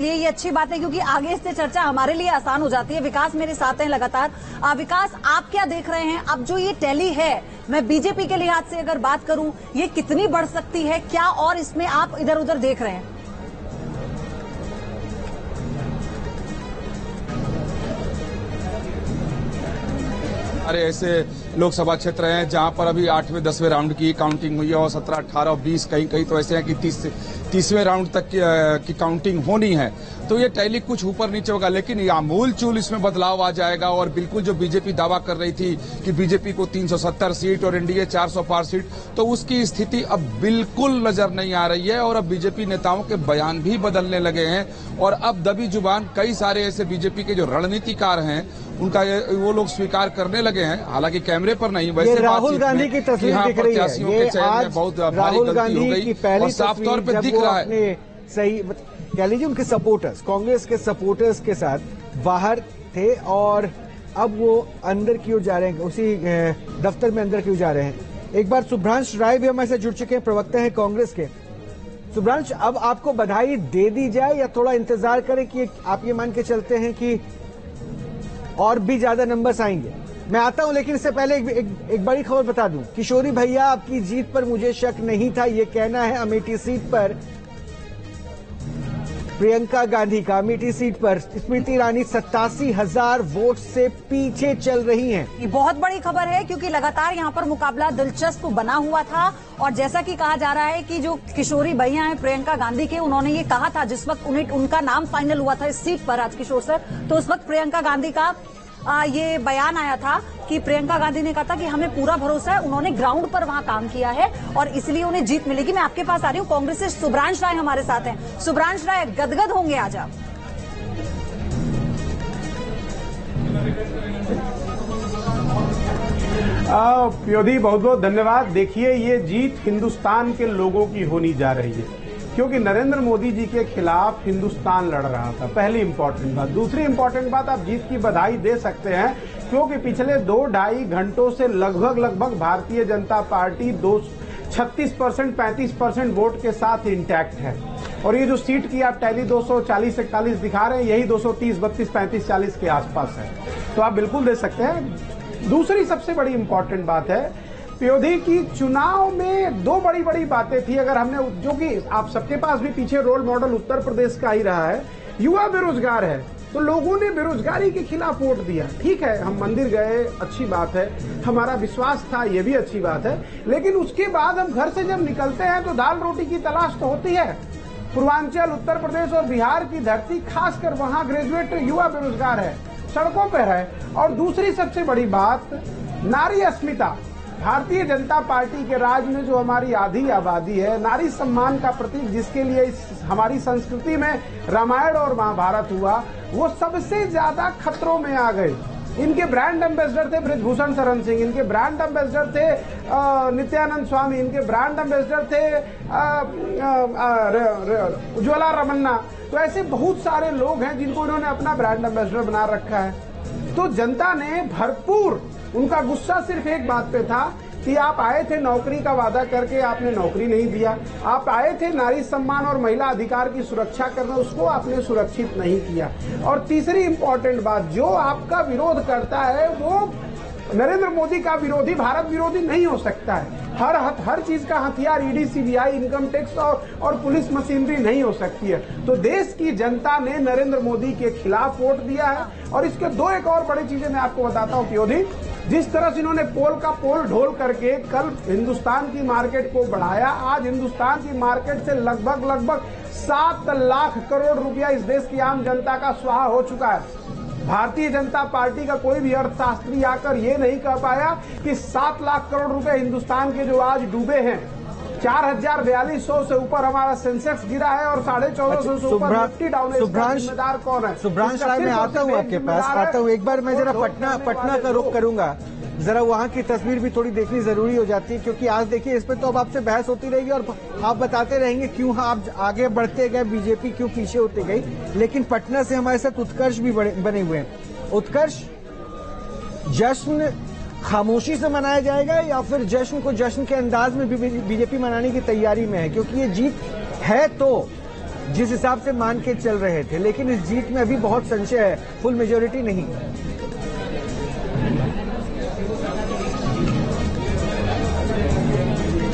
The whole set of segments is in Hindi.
ये अच्छी बात है क्योंकि आगे इससे चर्चा हमारे लिए आसान हो जाती है। विकास मेरे साथ हैं लगातार। विकास, आप क्या देख रहे हैं? अब जो ये टैली है, मैं बीजेपी के लिहाज से अगर बात करूं, ये कितनी बढ़ सकती है क्या, और इसमें आप इधर उधर देख रहे हैं? सारे ऐसे लोकसभा क्षेत्र हैं जहां पर अभी 8वें 10वें राउंड की काउंटिंग हुई है और 17, 18 और 20 कहीं कहीं तो ऐसे हैं कि 30वें राउंड तक की काउंटिंग होनी है। तो ये टैली कुछ ऊपर नीचे होगा, लेकिन आमूल चूल इसमें बदलाव आ जाएगा। और बिल्कुल जो बीजेपी दावा कर रही थी कि बीजेपी को 370 सीट और एनडीए 400 पार सीट, तो उसकी स्थिति अब बिल्कुल नजर नहीं आ रही है। और अब बीजेपी नेताओं के बयान भी बदलने लगे हैं और अब दबी जुबान कई सारे ऐसे बीजेपी के जो रणनीतिकार हैं उनका वो लोग स्वीकार करने लगे हैं, हालांकि कैमरे पर नहीं। वैसे राहुल गांधी की तस्वीर दिख रही है। ये आज राहुल गांधी की पहली साफ तौर पे दिख रहा है। सही कह लीजिए, उनके सपोर्टर्स, कांग्रेस के सपोर्टर्स के साथ बाहर थे और अब वो अंदर की ओर जा रहे हैं, उसी दफ्तर में अंदर की ओर जा रहे हैं। एक बार सुभ्रांश राय भी हमारे साथ जुड़ चुके हैं, प्रवक्ता हैं कांग्रेस के। सुभ्रांश, अब आपको बधाई दे दी जाए या थोड़ा इंतजार करें कि आप ये मान के चलते हैं कि और भी ज्यादा नंबर्स आएंगे? मैं आता हूं, लेकिन इससे पहले एक बड़ी खबर बता दूं। किशोरी भैया, आपकी जीत पर मुझे शक नहीं था, ये कहना है अमेठी सीट पर प्रियंका गांधी का। अमेठी सीट पर स्मृति ईरानी 87,000 वोट से पीछे चल रही हैं। ये बहुत बड़ी खबर है क्योंकि लगातार यहाँ पर मुकाबला दिलचस्प बना हुआ था। और जैसा कि कहा जा रहा है कि जो किशोरी भैया हैं प्रियंका गांधी के, उन्होंने ये कहा था जिस वक्त उनका नाम फाइनल हुआ था इस सीट पर, आज किशोर सर, तो उस वक्त प्रियंका गांधी का ये बयान आया था कि प्रियंका गांधी ने कहा था कि हमें पूरा भरोसा है, उन्होंने ग्राउंड पर वहां काम किया है और इसलिए उन्हें जीत मिलेगी। मैं आपके पास आ रही हूँ, कांग्रेस से सुभ्रांश राय हमारे साथ हैं। सुभ्रांश राय, गदगद होंगे आज आप? प्योधी, बहुत बहुत धन्यवाद। देखिए, ये जीत हिंदुस्तान के लोगों की होनी जा रही है क्योंकि नरेंद्र मोदी जी के खिलाफ हिंदुस्तान लड़ रहा था, पहली इंपॉर्टेंट बात। दूसरी इंपॉर्टेंट बात, आप जीत की बधाई दे सकते हैं क्योंकि पिछले 2-2.5 घंटों से लगभग भारतीय जनता पार्टी 36%, 35% वोट के साथ इंटैक्ट है। और ये जो सीट की आप टैली 240-41 दिखा रहे हैं, यही 230, 32, 35, 40 के आसपास है, तो आप बिल्कुल दे सकते हैं। दूसरी सबसे बड़ी इंपॉर्टेंट बात है प्योधी की चुनाव में दो बड़ी बातें थी। अगर हमने, जो कि आप सबके पास भी पीछे रोल मॉडल उत्तर प्रदेश का ही रहा है, युवा बेरोजगार है, तो लोगों ने बेरोजगारी के खिलाफ वोट दिया। ठीक है, हम मंदिर गए, अच्छी बात है, हमारा विश्वास था, ये भी अच्छी बात है, लेकिन उसके बाद हम घर से जब निकलते हैं तो दाल रोटी की तलाश तो होती है। पूर्वांचल, उत्तर प्रदेश और बिहार की धरती, खासकर वहां ग्रेजुएट युवा बेरोजगार है, सड़कों पर है। और दूसरी सबसे बड़ी बात, नारी अस्मिता। भारतीय जनता पार्टी के राज में जो हमारी आधी आबादी है, नारी सम्मान का प्रतीक जिसके लिए हमारी संस्कृति में रामायण और महाभारत हुआ, वो सबसे ज्यादा खतरों में आ गए। इनके ब्रांड एम्बेसडर थे ब्रजभूषण शरण सिंह, इनके ब्रांड एम्बेसडर थे नित्यानंद स्वामी, इनके ब्रांड एम्बेसडर थे उज्ज्वला रमन्ना। तो ऐसे बहुत सारे लोग हैं जिनको इन्होंने अपना ब्रांड एम्बेसडर बना रखा है। तो जनता ने भरपूर, उनका गुस्सा सिर्फ एक बात पे था कि आप आए थे नौकरी का वादा करके, आपने नौकरी नहीं दिया। आप आए थे नारी सम्मान और महिला अधिकार की सुरक्षा करने, उसको आपने सुरक्षित नहीं किया। और तीसरी इंपॉर्टेंट बात, जो आपका विरोध करता है वो नरेंद्र मोदी का विरोधी, भारत विरोधी नहीं हो सकता है। हर चीज का हथियार ईडी, सीबीआई, इनकम टैक्स और पुलिस मशीनरी नहीं हो सकती है। तो देश की जनता ने नरेंद्र मोदी के खिलाफ वोट दिया है। और इसके दो एक और बड़ी चीजें मैं आपको बताता हूं प्योधी। जिस तरह से इन्होंने पोल का पोल ढोल करके कल हिंदुस्तान की मार्केट को बढ़ाया, आज हिंदुस्तान की मार्केट से लगभग 7 लाख करोड़ रुपया इस देश की आम जनता का स्वाहा हो चुका है। भारतीय जनता पार्टी का कोई भी अर्थशास्त्री आकर ये नहीं कह पाया कि 7 लाख करोड़ रुपए हिंदुस्तान के जो आज डूबे हैं, 4,4200 से ऊपर हमारा सेंसेक्स गिरा है और 1450 से ऊपर निफ्टी डाउन है। जिम्मेदार कौन है? सुभ्रांश राय, मैं आता हूँ आपके पास, आता हूँ। एक बार मैं जरा पटना का रुख करूंगा, जरा वहां की तस्वीर भी थोड़ी देखनी जरूरी हो जाती है क्योंकि आज देखिए इस पे तो अब आपसे बहस होती रहेगी और आप बताते रहेंगे क्यों आप आगे बढ़ते गए, बीजेपी क्यों पीछे होती गई। लेकिन पटना से हमारे साथ उत्कर्ष भी बने हुए हैं। उत्कर्ष, जश्न खामोशी से मनाया जाएगा या फिर जश्न को जश्न के अंदाज में बीजेपी मनाने की तैयारी में है? क्योंकि ये जीत है तो जिस हिसाब से मान के चल रहे थे, लेकिन इस जीत में अभी बहुत संशय है, फुल मेजोरिटी नहीं।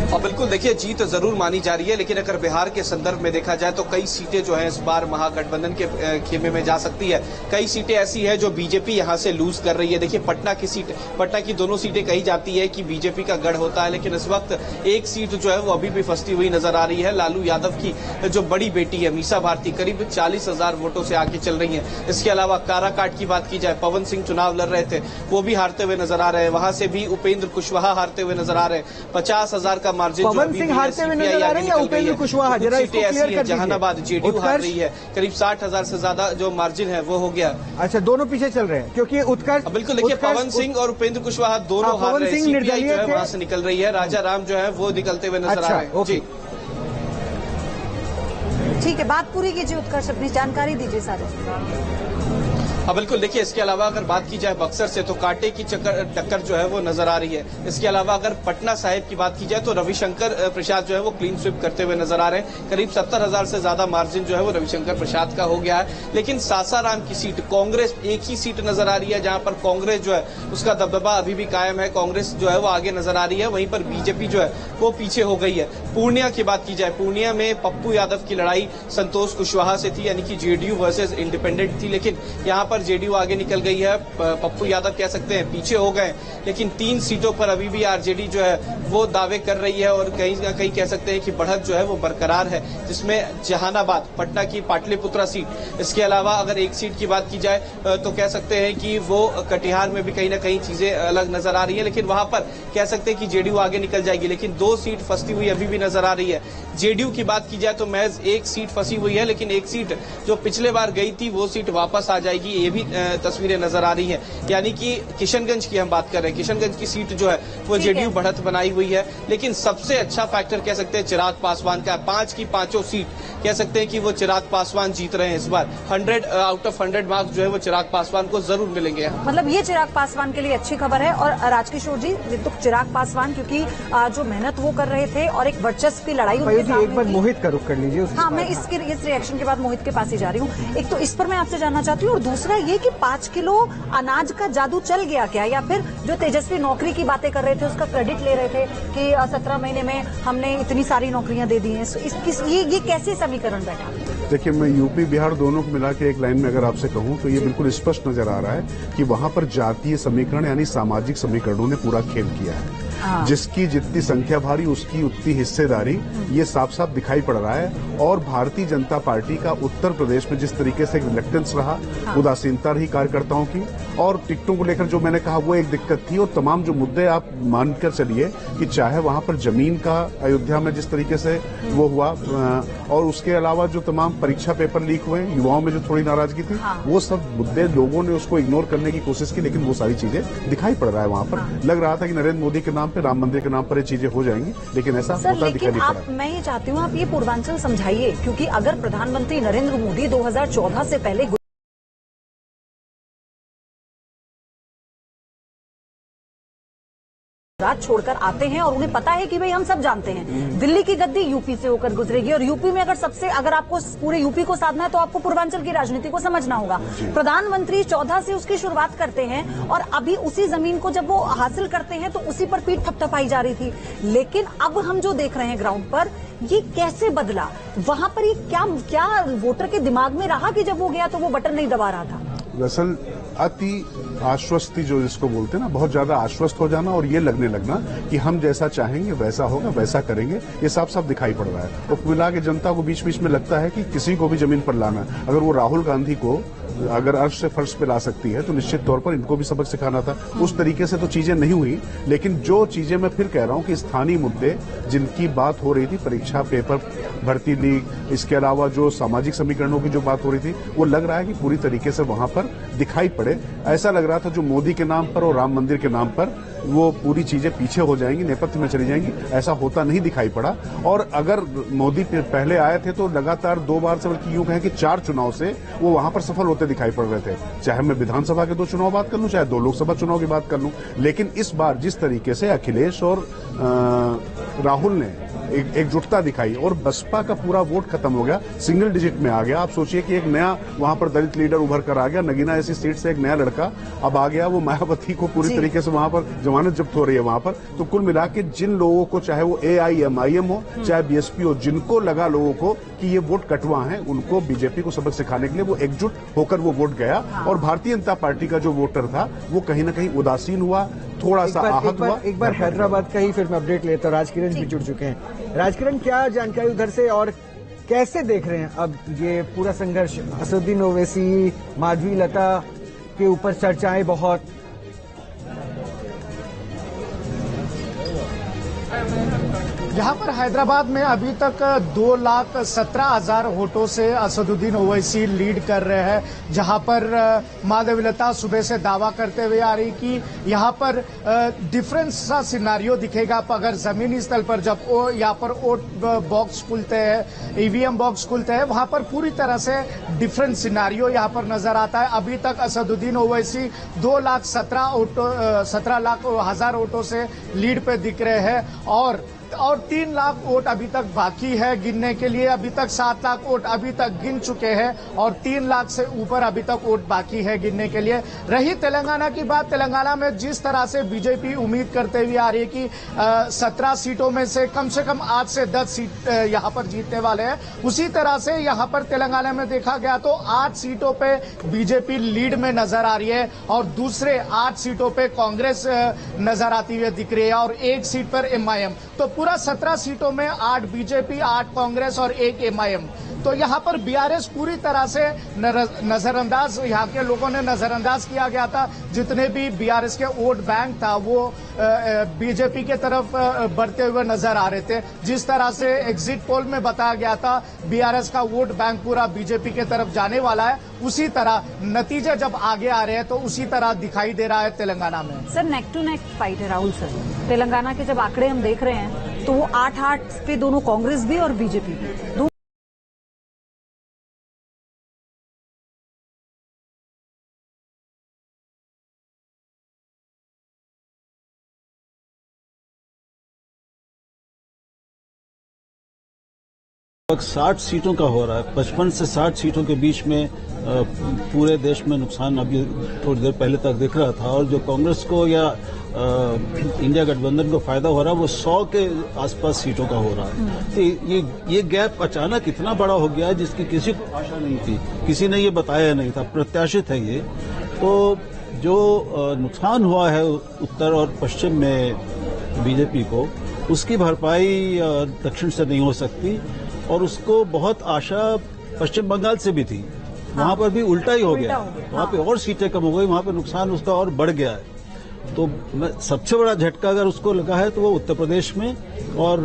और बिल्कुल देखिए, जीत जरूर मानी जा रही है, लेकिन अगर बिहार के संदर्भ में देखा जाए तो कई सीटें जो हैं इस बार महागठबंधन के खेमे में जा सकती है। कई सीटें ऐसी है जो बीजेपी यहां से लूज कर रही है। देखिए, पटना की दोनों सीटें कही जाती है कि बीजेपी का गढ़ होता है, लेकिन इस वक्त एक सीट जो है वो अभी भी फंसती हुई नजर आ रही है। लालू यादव की जो बड़ी बेटी है मीसा भारती, करीब 40,000 वोटों से आगे चल रही है। इसके अलावा काराकाट की बात की जाए, पवन सिंह चुनाव लड़ रहे थे, वो भी हारते हुए नजर आ रहे हैं। वहां से भी उपेंद्र कुशवाहा हारते हुए नजर आ रहे हैं। 50,000 का मार्जिन पवन सिंह हारते हुए नजर आ रहे हैं या उपेंद्र कुशवाहा? जरा इसको क्लियर कर दीजिए। जहानाबाद जेडीयू हार रही है, करीब 60,000 से ज्यादा जो मार्जिन है वो हो गया। अच्छा, दोनों पीछे चल रहे हैं क्योंकि उत्कर्ष, बिल्कुल देखिए, पवन सिंह और उपेंद्र कुशवाहा दोनों हार रहे हैं। सीपीआई जो है वहां से निकल रही है, राजा राम जो है वो निकलते हुए नजर आ रहे हैं। जी ठीक है, बात पूरी कीजिए उत्कर्ष, अपनी जानकारी दीजिए सारे। हाँ बिल्कुल देखिए, इसके अलावा अगर बात की जाए बक्सर से तो कांटे की टक्कर जो है वो नजर आ रही है। इसके अलावा अगर पटना साहिब की बात की जाए तो रविशंकर प्रसाद जो है वो क्लीन स्वीप करते हुए नजर आ रहे हैं। करीब 70,000 से ज्यादा मार्जिन जो है वो रविशंकर प्रसाद का हो गया है। लेकिन सासाराम की सीट, कांग्रेस एक ही सीट नजर आ रही है जहां पर कांग्रेस जो है उसका दबदबा अभी भी कायम है। कांग्रेस जो है वो आगे नजर आ रही है, वहीं पर बीजेपी जो है वो पीछे हो गई है। पूर्णिया की बात की जाए, पूर्णिया में पप्पू यादव की लड़ाई संतोष कुशवाहा से थी, यानी कि जेडीयू वर्सेस इंडिपेंडेंट थी, लेकिन यहाँ पर जेडीयू आगे निकल गई है। पप्पू यादव कह सकते हैं पीछे हो गए, लेकिन 3 सीटों पर अभी भी आरजेडी जो है वो दावे कर रही है और कहीं ना कहीं कह सकते हैं कि बढ़त जो है वो बरकरार है, जिसमें जहानाबाद, पटना की पाटलिपुत्रा सीट, इसके अलावा अगर एक सीट की बात की जाए तो कह सकते हैं कि वो कटिहार में भी कहीं ना कहीं चीजें अलग नजर आ रही है, लेकिन वहां पर कह सकते हैं कि जेडीयू आगे निकल जाएगी। लेकिन 2 सीट फंसती हुई अभी भी नजर आ रही है। जेडीयू की बात की जाए तो महज 1 सीट फंसी हुई है, लेकिन एक सीट जो पिछले बार गई थी वो सीट वापस आ जाएगी, ये भी तस्वीरें नजर आ रही हैं। यानी कि किशनगंज की हम बात कर रहे हैं, किशनगंज की सीट जो है वो जेडीयू बढ़त बनाई हुई है। लेकिन सबसे अच्छा फैक्टर कह सकते हैं चिराग पासवान का, 5 की 5 सीट कह सकते हैं कि वो चिराग पासवान जीत रहे हैं इस बार। 100 आउट ऑफ 100 मार्क्स जो है वो चिराग पासवान को जरूर मिलेंगे। मतलब ये चिराग पासवान के लिए अच्छी खबर है। और राजकिशोर जी, तो चिराग पासवान क्योंकि जो मेहनत वो कर रहे थे और एक वर्चस्व की लड़ाई एक बार मोहित का रुख कर लीजिए। हाँ, मैं इस रिएक्शन के बाद मोहित के पास ही जा रही हूँ। एक तो इस पर मैं आपसे जानना चाहती हूँ, और दूसरा ये कि 5 किलो अनाज का जादू चल गया क्या, या फिर जो तेजस्वी नौकरी की बातें कर रहे थे उसका क्रेडिट ले रहे थे कि 17 महीने में हमने इतनी सारी नौकरियां दे दी हैं। ये कैसे समीकरण बैठा? देखिए, मैं यूपी बिहार दोनों को मिला के एक लाइन में अगर आपसे कहूं तो ये बिल्कुल स्पष्ट नजर आ रहा है कि वहां पर जातीय समीकरण यानी सामाजिक समीकरणों ने पूरा खेल किया है। जिसकी जितनी संख्या भारी उसकी उतनी हिस्सेदारी, ये साफ साफ दिखाई पड़ रहा है। और भारतीय जनता पार्टी का उत्तर प्रदेश में जिस तरीके से रिलेक्टेंस रहा, उदासीनता रही कार्यकर्ताओं की, और टिकटों को लेकर जो मैंने कहा वो एक दिक्कत थी। और तमाम जो मुद्दे आप मानकर चलिए कि चाहे वहां पर जमीन का अयोध्या में जिस तरीके से वो हुआ, और उसके अलावा जो तमाम परीक्षा पेपर लीक हुए, युवाओं में जो थोड़ी नाराजगी थी, वो सब मुद्दे लोगों ने उसको इग्नोर करने की कोशिश की, लेकिन वो सारी चीजें दिखाई पड़ रहा है। वहां पर लग रहा था कि नरेंद्र मोदी के नाम पे, राम मंदिर के नाम पर ये चीजें हो जाएंगी, लेकिन ऐसा होता दिखाई नहीं पड़ा। मैं ये चाहती हूँ आप ये पूर्वांचल समझाइए, क्योंकि अगर प्रधानमंत्री नरेंद्र मोदी 2014 से पहले राज छोड़कर आते हैं और उन्हें पता है कि भाई हम सब जानते हैं दिल्ली की गद्दी यूपी से होकर गुजरेगी, और यूपी में अगर आपको पूरे यूपी को साधना है तो आपको पूर्वांचल की राजनीति को समझना होगा। प्रधानमंत्री 14 से उसकी शुरुआत करते हैं और अभी उसी जमीन को जब वो हासिल करते हैं तो उसी पर पीठ थपथपाई जा रही थी। लेकिन अब हम जो देख रहे हैं ग्राउंड पर, ये कैसे बदला? वहां पर ये क्या वोटर के दिमाग में रहा कि जब वो गया तो वो बटन नहीं दबा रहा था? दरअसल अति आश्वस्ति जो जिसको बोलते हैं ना, बहुत ज्यादा आश्वस्त हो जाना और ये लगने लगना कि हम जैसा चाहेंगे वैसा होगा, वैसा करेंगे, ये साफ साफ दिखाई पड़ रहा है। और मिला के जनता को बीच बीच में लगता है कि किसी को भी जमीन पर लाना, अगर वो राहुल गांधी को अगर अर्श से फर्श पे ला सकती है तो निश्चित तौर पर इनको भी सबक सिखाना था। उस तरीके से तो चीजें नहीं हुई, लेकिन जो चीजें मैं फिर कह रहा हूं कि स्थानीय मुद्दे जिनकी बात हो रही थी, परीक्षा पेपर, भर्ती लीक, इसके अलावा जो सामाजिक समीकरणों की जो बात हो रही थी, वो लग रहा है कि पूरी तरीके से वहां पर दिखाई पड़े। ऐसा लग रहा था जो मोदी के नाम पर और राम मंदिर के नाम पर वो पूरी चीजें पीछे हो जाएंगी, नेपथ्य में चली जाएंगी, ऐसा होता नहीं दिखाई पड़ा। और अगर मोदी पहले आए थे तो लगातार 2 बार से, बल्कि यूं कहें कि 4 चुनाव से वो वहां पर सफल होते दिखाई पड़ रहे थे। चाहे मैं विधानसभा के 2 चुनाव बात कर लूं, चाहे 2 लोकसभा चुनाव की बात कर लूं, लेकिन इस बार जिस तरीके से अखिलेश और राहुल ने एकजुटता दिखाई और बसपा का पूरा वोट खत्म हो गया, सिंगल डिजिट में आ गया। आप सोचिए कि एक नया वहां पर दलित लीडर उभर कर आ गया, नगीना ऐसी सीट से एक नया लड़का अब आ गया, वो मायावती को पूरी तरीके से वहां पर जमानत जब्त हो रही है वहां पर। तो कुल मिला के जिन लोगों को, चाहे वो AIMIM हो चाहे BSP हो, जिनको लगा लोगों को कि ये वोट कटवा है, उनको बीजेपी को सबक सिखाने के लिए वो एकजुट होकर वो वोट गया। और भारतीय जनता पार्टी का जो वोटर था वो कहीं ना कहीं उदासीन हुआ, थोड़ा सा आहत हुआ। एक बार हैदराबाद का ही फिर मैं अपडेट लेता हूँ। राजकिरण भी जुड़ चुके हैं। राजकिरण, क्या जानकारी उधर से और कैसे देख रहे हैं अब ये पूरा संघर्ष? असदुद्दीन ओवैसी, माधवी लता के ऊपर चर्चाएं बहुत। यहाँ पर हैदराबाद में अभी तक 2,17,000 वोटों से असदुद्दीन ओवैसी लीड कर रहे हैं, जहाँ पर माधवीलता सुबह से दावा करते हुए आ रही कि यहाँ पर डिफरेंस सा सिनारियो दिखेगा। अगर जमीनी स्तर पर जब यहाँ पर वोट बॉक्स खुलते हैं, EVM बॉक्स खुलते हैं, वहाँ पर पूरी तरह से डिफरेंट सिनारियो यहाँ पर नजर आता है। अभी तक असदुद्दीन ओवैसी 2,17,000 वोटों से लीड पे दिख रहे हैं और 3 लाख वोट अभी तक बाकी है गिनने के लिए। अभी तक 7 लाख वोट अभी तक गिन चुके हैं और 3 लाख से ऊपर अभी तक वोट बाकी है गिनने के लिए। रही तेलंगाना की बात, तेलंगाना में जिस तरह से बीजेपी उम्मीद करते हुए आ रही है कि 17 सीटों में से कम 8 से 10 सीट यहाँ पर जीतने वाले हैं, उसी तरह से यहाँ पर तेलंगाना में देखा गया तो 8 सीटों पे बीजेपी लीड में नजर आ रही है और दूसरे 8 सीटों पे कांग्रेस नजर आती हुई दिख रही है और 1 सीट पर MIM। तो पूरा 17 सीटों में 8 बीजेपी, 8 कांग्रेस और 1 MIM। तो यहाँ पर BRS पूरी तरह से नजरअंदाज, यहाँ के लोगों ने नजरअंदाज किया गया था। जितने भी BRS के वोट बैंक था वो बीजेपी के तरफ बढ़ते हुए नजर आ रहे थे। जिस तरह से एग्जिट पोल में बताया गया था BRS का वोट बैंक पूरा बीजेपी के तरफ जाने वाला है, उसी तरह नतीजे जब आगे आ रहे हैं तो उसी तरह दिखाई दे रहा है तेलंगाना में। Sir, neck to neck fight है राहुल सर। तेलंगाना के जब आंकड़े हम देख रहे हैं तो वो 8-8 पे दोनों कांग्रेस भी और बीजेपी भी। लगभग 60 सीटों का हो रहा है। 55 से 60 सीटों के बीच में पूरे देश में नुकसान अभी थोड़ी देर पहले तक दिख रहा था और जो कांग्रेस को या इंडिया गठबंधन को फायदा हो रहा है वो 100 के आसपास सीटों का हो रहा है। तो ये गैप अचानक इतना बड़ा हो गया है जिसकी किसी को आशा नहीं थी, किसी ने ये बताया नहीं था, प्रत्याशित है ये। तो जो नुकसान हुआ है उत्तर और पश्चिम में बीजेपी को, उसकी भरपाई दक्षिण से नहीं हो सकती और उसको बहुत आशा पश्चिम बंगाल से भी थी। वहां पर भी उल्टा ही हो गया, वहां पे और सीटें कम हो गई, वहां पे नुकसान उसका और बढ़ गया है। तो सबसे बड़ा झटका अगर उसको लगा है तो वो उत्तर प्रदेश में और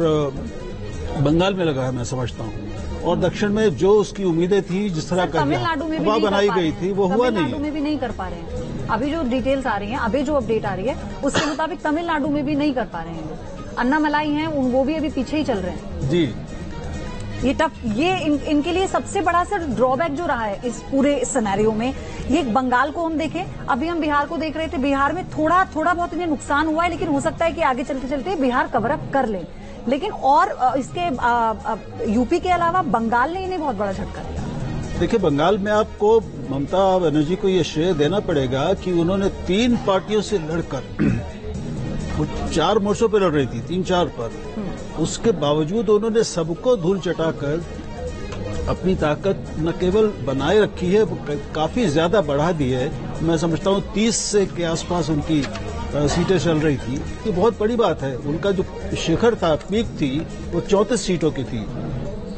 बंगाल में लगा है, मैं समझता हूँ। और दक्षिण में जो उसकी उम्मीदें थी, जिस तरह का हवा बनाई गई थी, वो हुआ नहीं। तमिलनाडु में भी नहीं कर पा रहे हैं। अभी जो डिटेल्स आ रही हैं, अभी जो अपडेट आ रही है उसके मुताबिक तमिलनाडु में भी नहीं कर पा रहे हैं। अन्नामलाई हैं, वो भी अभी पीछे ही चल रहे हैं। जी, ये टफ, ये इनके लिए सबसे बड़ा सर ड्रॉबैक जो रहा है इस पूरे सिनेरियो में, ये बंगाल को हम देखें, अभी हम बिहार को देख रहे थे। बिहार में थोड़ा बहुत इन्हें नुकसान हुआ है, लेकिन हो सकता है कि आगे चलते चलते बिहार कवर अप कर ले। लेकिन और इसके यूपी के अलावा बंगाल ने इन्हें बहुत बड़ा झटका दिया। देखिए, बंगाल में आपको ममता बनर्जी को ये श्रेय देना पड़ेगा कि उन्होंने 3 पार्टियों से लड़कर वो 4 मोर्चों पर लड़ रही थी, 3-4 पर, उसके बावजूद उन्होंने सबको धूल चटाकर अपनी ताकत न केवल बनाए रखी है, काफी ज्यादा बढ़ा दी है। मैं समझता हूँ 30 से के आसपास उनकी सीटें चल रही थी। ये बहुत बड़ी बात है। उनका जो शिखर था, पीक थी, वो 34 सीटों की थी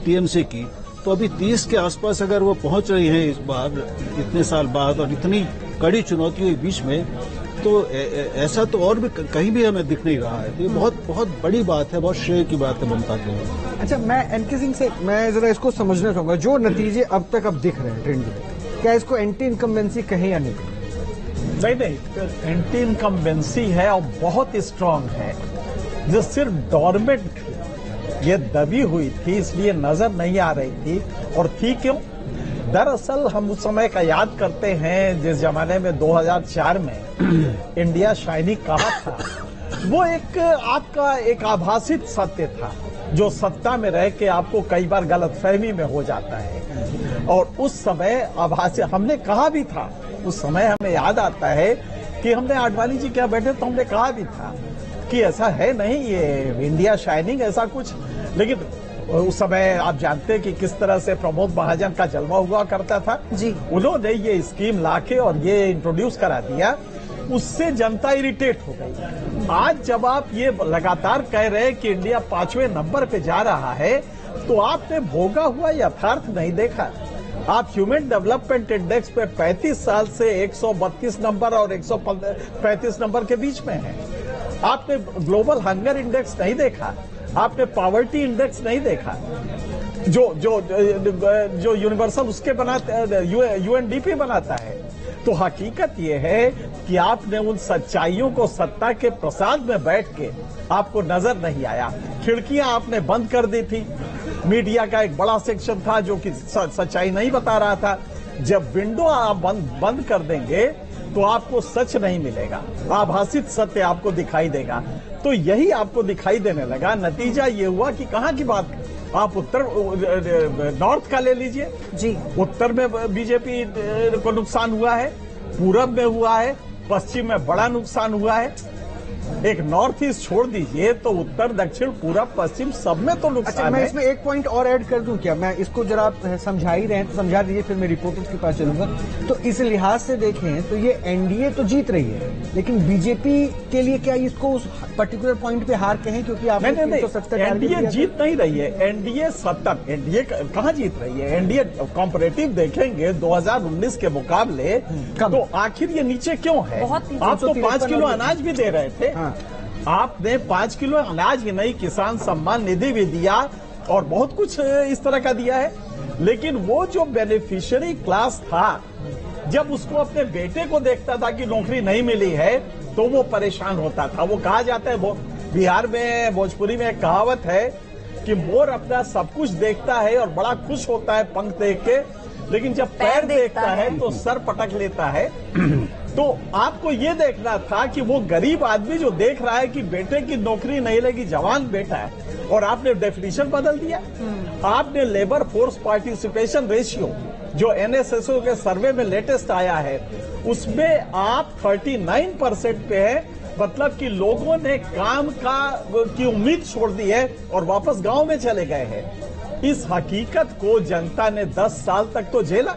टीएमसी की। तो अभी 30 के आसपास अगर वो पहुंच रही है इस बार, इतने साल बाद और इतनी कड़ी चुनौतियों के बीच में, तो ऐसा तो और भी कहीं भी हमें दिख नहीं रहा है। तो ये बहुत बड़ी बात है, बहुत श्रेय की बात है ममता के लिए। अच्छा, मैं एनके सिंह से मैं जरा इसको समझना चाहूंगा, जो नतीजे अब तक दिख रहे हैं ट्रेंड में, क्या इसको एंटी इनकम्बेंसी कहें या नहीं? नहीं, एंटी इनकम्बेंसी है और बहुत स्ट्रांग है, जो सिर्फ डॉर्मेंट ये दबी हुई थी, इसलिए नजर नहीं आ रही थी। और थी क्यों? दरअसल हम उस समय का याद करते हैं, जिस जमाने में 2004 में इंडिया शाइनिंग कहा था, वो एक आपका एक आभासित सत्य था। जो सत्ता में रह के आपको कई बार गलतफहमी में हो जाता है। और उस समय आभास हमने कहा भी था, उस समय हमें याद आता है कि हमने आडवाणी जी क्या बैठे तो हमने कहा भी था कि ऐसा है नहीं, ये इंडिया शाइनिंग ऐसा कुछ। लेकिन उस समय आप जानते हैं कि किस तरह से प्रमोद महाजन का जलवा हुआ करता था जी। उन्होंने ये स्कीम लाके और ये इंट्रोड्यूस करा दिया, उससे जनता इरिटेट हो गई। आज जब आप ये लगातार कह रहे हैं कि इंडिया 5वें नंबर पे जा रहा है, तो आपने भोगा हुआ यथार्थ नहीं देखा। आप ह्यूमन डेवलपमेंट इंडेक्स पे 35 साल से 132 नंबर और 135 नंबर के बीच में है। आपने ग्लोबल हंगर इंडेक्स नहीं देखा, आपने पॉवर्टी इंडेक्स नहीं देखा, जो यूनिवर्सल उसके बनाते यूएनडीपी बनाता है। तो हकीकत यह है कि आपने उन सच्चाइयों को सत्ता के प्रसाद में बैठ के आपको नजर नहीं आया। खिड़कियां आपने बंद कर दी थी, मीडिया का एक बड़ा सेक्शन था जो कि सच्चाई नहीं बता रहा था। जब विंडो आप बंद कर देंगे तो आपको सच नहीं मिलेगा, आभासित सत्य आपको दिखाई देगा। तो यही आपको दिखाई देने लगा। नतीजा ये हुआ कि कहां की बात, आप नॉर्थ का ले लीजिए जी, उत्तर में बीजेपी को नुकसान हुआ है, पूरब में हुआ है, पश्चिम में बड़ा नुकसान हुआ है। एक नॉर्थ ईस्ट छोड़ दीजिए तो उत्तर दक्षिण पूरब पश्चिम सब में तो नुकसान अच्छा, मैं है। इसमें एक पॉइंट और ऐड कर दूं क्या? मैं इसको जरा आप समझा ही रहे हैं तो समझा दीजिए, फिर मैं रिपोर्टर्स के पास चलूंगा। तो इस लिहाज से देखें तो ये एनडीए तो जीत रही है, लेकिन बीजेपी के लिए क्या इसको उस पर्टिकुलर पॉइंट पे हार कहें? क्योंकि आप एनडीए जीत नहीं रही है, एनडीए 70, एनडीए कहाँ जीत रही है? एनडीए कंपैरेटिव देखेंगे 2019 के मुकाबले तो आखिर ये नीचे क्यों है? आप तो 5 किलो अनाज भी दे रहे थे। आपने 5 किलो अनाज ही नहीं, किसान सम्मान निधि भी दिया और बहुत कुछ इस तरह का दिया है। लेकिन वो जो बेनिफिशियरी क्लास था, जब उसको अपने बेटे को देखता था कि नौकरी नहीं मिली है तो वो परेशान होता था। वो कहा जाता है, बिहार में भोजपुरी में एक कहावत है कि मोर अपना सब कुछ देखता है और बड़ा खुश होता है पंख देख के, लेकिन जब पैर देखता है तो सर पटक लेता है। तो आपको ये देखना था कि वो गरीब आदमी जो देख रहा है कि बेटे की नौकरी नहीं लगी, जवान बेटा है, और आपने डेफिनेशन बदल दिया। आपने लेबर फोर्स पार्टिसिपेशन रेशियो जो एनएसएसओ के सर्वे में लेटेस्ट आया है, उसमें आप 39% पे है। मतलब कि लोगों ने काम की उम्मीद छोड़ दी है और वापस गांव में चले गए हैं। इस हकीकत को जनता ने 10 साल तक तो झेला,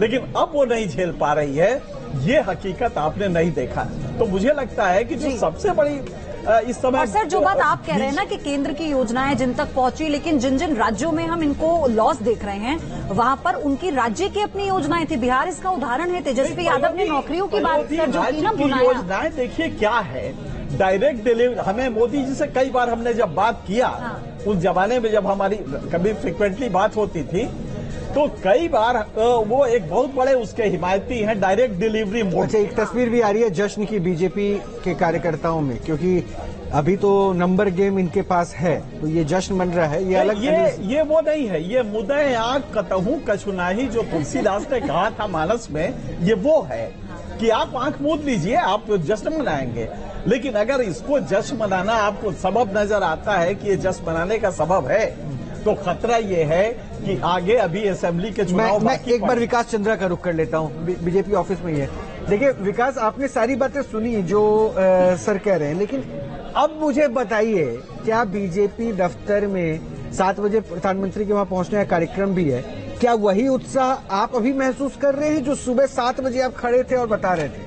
लेकिन अब वो नहीं झेल पा रही है। ये हकीकत आपने नहीं देखा। तो मुझे लगता है कि जो सबसे बड़ी इस समय, और सर जो बात आप कह रहे हैं ना कि केंद्र की योजनाएं जिन तक पहुंची, लेकिन जिन जिन राज्यों में हम इनको लॉस देख रहे हैं वहां पर उनकी राज्य की अपनी योजनाएं थी। बिहार इसका उदाहरण है। तेजस्वी यादव ने नौकरियों की बात सर जो की ना बुलाया, योजनाएं देखिए क्या है, डायरेक्ट डिलीवरी। हमें मोदी जी से कई बार हमने जब बात किया, उस जमाने में जब हमारी कभी फ्रिक्वेंटली बात होती थी, तो कई बार वो एक बहुत बड़े उसके हिमायती हैं डायरेक्ट डिलीवरी मोड। अच्छा, एक तस्वीर भी आ रही है जश्न की बीजेपी के कार्यकर्ताओं में, क्योंकि अभी तो नंबर गेम इनके पास है, तो ये जश्न बन रहा है। ये अलग, ये वो नहीं है, ये मुदय आंख कतहूं कछुनाही जो तुलसीदास ने कहा था मानस में, ये वो है कि आप आंख मूंद लीजिए, आप जश्न मनाएंगे। लेकिन अगर इसको जश्न मनाना आपको सबब नजर आता है कि ये जश्न मनाने का सबब है, तो खतरा ये है कि आगे अभी असेंबली के चुनाव मैं एक बार विकास चंद्रा का रुख कर लेता हूँ, बीजेपी ऑफिस में ही है। देखिए विकास, आपने सारी बातें सुनी जो सर कह रहे हैं, लेकिन अब मुझे बताइए, क्या बीजेपी दफ्तर में 7 बजे प्रधानमंत्री के वहां पहुंचने का कार्यक्रम भी है, क्या वही उत्साह आप अभी महसूस कर रहे हैं जो सुबह 7 बजे आप खड़े थे और बता रहे थे?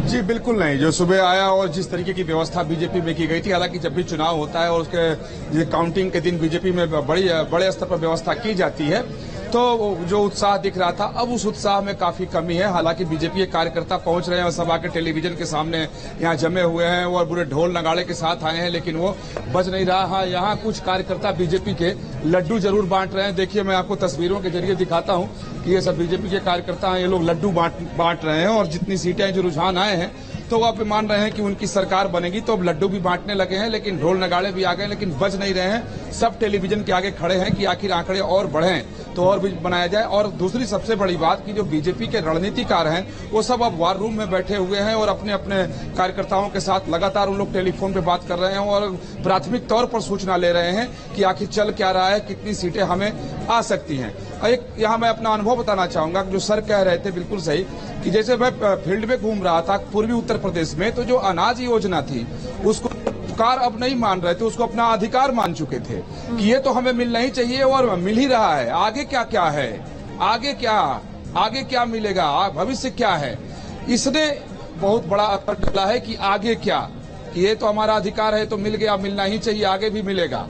जी बिल्कुल नहीं। जो सुबह आया और जिस तरीके की व्यवस्था बीजेपी में की गई थी, हालांकि जब भी चुनाव होता है और उसके काउंटिंग के दिन बीजेपी में बड़े स्तर पर व्यवस्था की जाती है, तो जो उत्साह दिख रहा था, अब उस उत्साह में काफी कमी है। हालांकि बीजेपी के कार्यकर्ता पहुंच रहे हैं और सभा के टेलीविजन के सामने यहाँ जमे हुए हैं और पूरे ढोल नगाड़े के साथ आए हैं, लेकिन वो बच नहीं रहा। हाँ, यहाँ कुछ कार्यकर्ता बीजेपी के लड्डू जरूर बांट रहे हैं। देखिए, मैं आपको तस्वीरों के जरिए दिखाता हूँ कि ये सब बीजेपी के कार्यकर्ता हैं, ये लोग लड्डू बांट रहे हैं। और जितनी सीटें जो रुझान आए हैं, तो वो आप मान रहे हैं कि उनकी सरकार बनेगी, तो अब लड्डू भी बांटने लगे हैं, लेकिन ढोल नगाड़े भी आ गए, लेकिन बच नहीं रहे हैं। सब टेलीविजन के आगे खड़े हैं कि आखिर आंकड़े और बढ़ें तो और भी बनाया जाए। और दूसरी सबसे बड़ी बात कि जो बीजेपी के रणनीतिकार हैं वो सब अब वार रूम में बैठे हुए हैं और अपने अपने कार्यकर्ताओं के साथ लगातार उन लोग टेलीफोन पे बात कर रहे हैं और प्राथमिक तौर पर सूचना ले रहे हैं कि आखिर चल क्या रहा है, कितनी सीटें हमें आ सकती हैं। एक यहाँ मैं अपना अनुभव बताना चाहूंगा, जो सर कह रहे थे बिल्कुल सही, कि जैसे मैं फील्ड में घूम रहा था पूर्वी उत्तर प्रदेश में, तो जो अनाज योजना थी उसको सरकार अब नहीं मान रहे थे, उसको अपना अधिकार मान चुके थे कि ये तो हमें मिलना ही चाहिए और मिल ही रहा है। आगे क्या क्या है, आगे क्या मिलेगा, भविष्य क्या है, इसने बहुत बड़ा असर डाला है कि आगे क्या, कि ये तो हमारा अधिकार है तो मिल गया, मिलना ही चाहिए, आगे भी मिलेगा।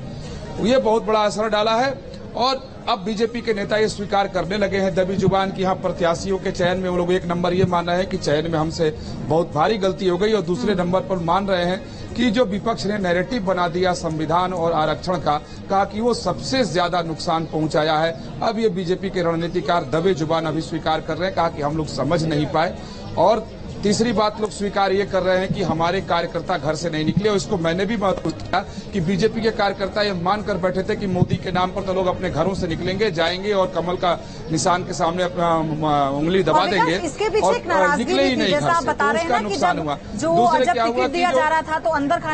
ये बहुत बड़ा असर डाला है और अब बीजेपी के नेता ये स्वीकार करने लगे हैं दबी जुबान की यहाँ प्रत्याशियों के चयन में वो लोग एक नंबर ये मान रहे हैं कि चयन में हमसे बहुत भारी गलती हो गई, और दूसरे नंबर पर मान रहे हैं कि जो विपक्ष ने नैरेटिव बना दिया संविधान और आरक्षण का, कहा कि वो सबसे ज्यादा नुकसान पहुंचाया है। अब ये बीजेपी के रणनीतिकार दबे जुबान अभी स्वीकार कर रहे हैं, कहा कि हम लोग समझ नहीं पाए। और तीसरी बात लोग स्वीकार ये कर रहे हैं कि हमारे कार्यकर्ता घर से नहीं निकले, और इसको मैंने भी महसूस किया कि बीजेपी के कार्यकर्ता ये मानकर बैठे थे कि मोदी के नाम पर तो लोग अपने घरों से निकलेंगे, जाएंगे और कमल का निशान के सामने अपना उंगली दबा देंगे, इसके पीछे और एक नाराजगी निकले ही भी थी, नहीं जैसा घर आप से, बता तो रहे उसका हैं ना कि नुकसान हुआ। जब टिकट दिया जा रहा था तो अंदर